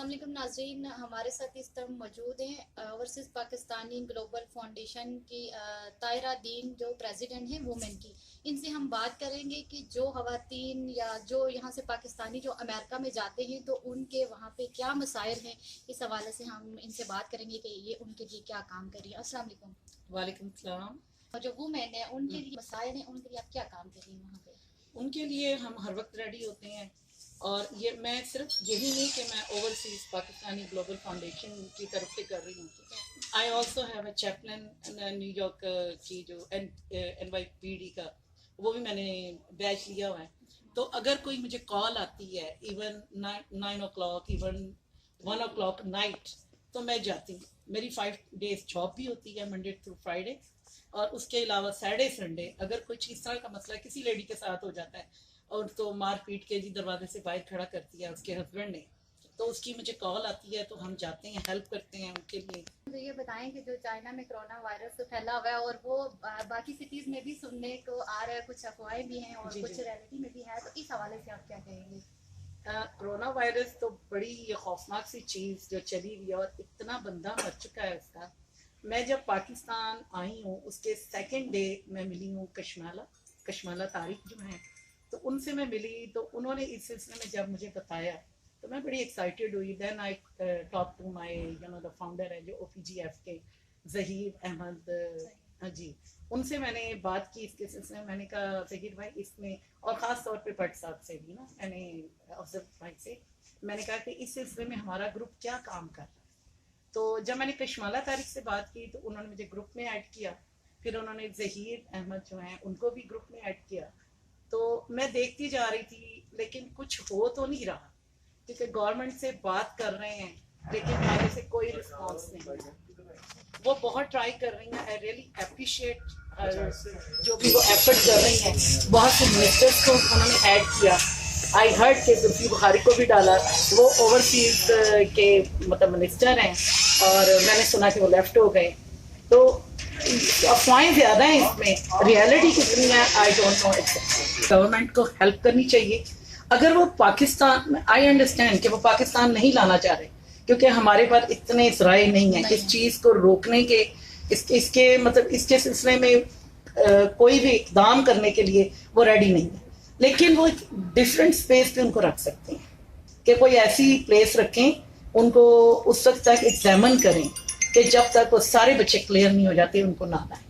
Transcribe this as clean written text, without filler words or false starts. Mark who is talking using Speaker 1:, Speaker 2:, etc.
Speaker 1: अस्सलाम वालेकुम नाज़रीन, हमारे साथ इस तरह मौजूद हैं ओवरसीज़ पाकिस्तानी ग्लोबल फाउंडेशन की तायरा दीन जो प्रेसिडेंट हैं वुमेन की। इनसे हम बात करेंगे कि जो ख़वातीन या जो यहाँ से पाकिस्तानी जो अमेरिका में जाते हैं तो उनके वहाँ पे क्या मसाइल हैं, इस हवाले से हम इनसे बात करेंगे कि ये उनके लिए क्या काम कर रही है। अस्सलाम वालेकुम।
Speaker 2: वालेकुम सलाम।
Speaker 1: और जो वुमेन है उनके लिए मसाइल हैं, उनके लिए आप क्या काम कर रही हैं वहाँ पे?
Speaker 2: उनके लिए हम हर वक्त रेडी होते हैं। और ये मैं सिर्फ यही नहीं कि मैं ओवरसीज़ पाकिस्तानी ग्लोबल फाउंडेशन की तरफ से कर रही हूँ। I also have a Chaplin New York की जो NYPD का, वो भी मैंने बैच लिया हुआ है। तो अगर कोई मुझे कॉल आती है even 9 o'clock even 1 o'clock night, तो मैं जाती हूँ। मेरी 5 days जॉब भी होती है, मंडे टू फ्राइडे, और उसके अलावा सैटरडे संडे अगर कुछ इस तरह का मसला किसी लेडी के साथ हो जाता है और तो मार पीट के जी दरवाजे से बाहर खड़ा करती है उसके हस्बैंड ने, तो उसकी मुझे कॉल आती है, तो हम जाते हैं, हेल्प करते हैं उनके लिए।
Speaker 1: तो ये बताएं कि जो चाइना में कोरोना वायरस फैला हुआ है और वो बाकी सिटीज में भी सुनने को आ रहा है, कुछ अफवाहें भी हैं और कुछ रियलिटी में भी है, तो इस हवाले से आप क्या कहेंगे?
Speaker 2: कोरोना वायरस तो बड़ी खौफनाक सी चीज़ जो चली हुई है और इतना बंदा मर चुका है उसका। मैं जब पाकिस्तान आई हूँ उसके सेकंड डे मैं मिली हूँ कशमाला तारिक जो हैं, तो उनसे मैं मिली, तो उन्होंने इस सिलसिले में जब मुझे बताया तो मैं बड़ी एक्साइटेड हुई। Then I talk to my the founder है जो OPGF के ज़हीर अहमद जी, उनसे मैंने बात की इसके सिलसिले में। मैंने कहा ज़हीर भाई इसमें, और ख़ास तौर पे भट्ट साहब से भी ना, मैंने अफजल भाई से मैंने कहा कि इस सिलसिले में हमारा ग्रुप क्या काम कर रहा है। तो जब मैंने कशमाला तारिक से बात की तो उन्होंने मुझे ग्रुप में ऐड किया, फिर उन्होंने ज़हीर अहमद जो हैं उनको भी ग्रुप में ऐड किया। तो मैं देखती जा रही थी, लेकिन कुछ हो तो नहीं रहा, क्योंकि गवर्नमेंट से बात कर रहे हैं लेकिन आगे से कोई रिस्पांस नहीं। वो बहुत ट्राई कर रही हैं, आई रियली अप्रिशिएट जो भी वो एफर्ट कर रही हैं। बहुत से मिनिस्टर्स को उन्होंने ऐड किया। आई हर्ड के जुल्फी बुखारी को भी डाला, वो ओवरसीज के मतलब मिनिस्टर हैं, और मैंने सुना कि वो लेफ्ट हो गए। तो अफवाहें ज़्यादा हैं इसमें, रियलिटी कितनी है आई डोंट नो। गवर्नमेंट को हेल्प करनी चाहिए। अगर वो पाकिस्तान, आई अंडरस्टैंड कि वो पाकिस्तान नहीं लाना चाह रहे क्योंकि हमारे पास इतने ज़राए नहीं हैं इस चीज़ को रोकने के, इसके मतलब इसके सिलसिले में कोई भी इक़दाम करने के लिए वो रेडी नहीं है। लेकिन वो डिफरेंट स्पेस पे उनको रख सकते हैं कि कोई ऐसी प्लेस रखें, उनको उस वक्त तक एग्जामिन करें कि जब तक वो सारे बच्चे क्लियर नहीं हो जाते उनको ना लाएं।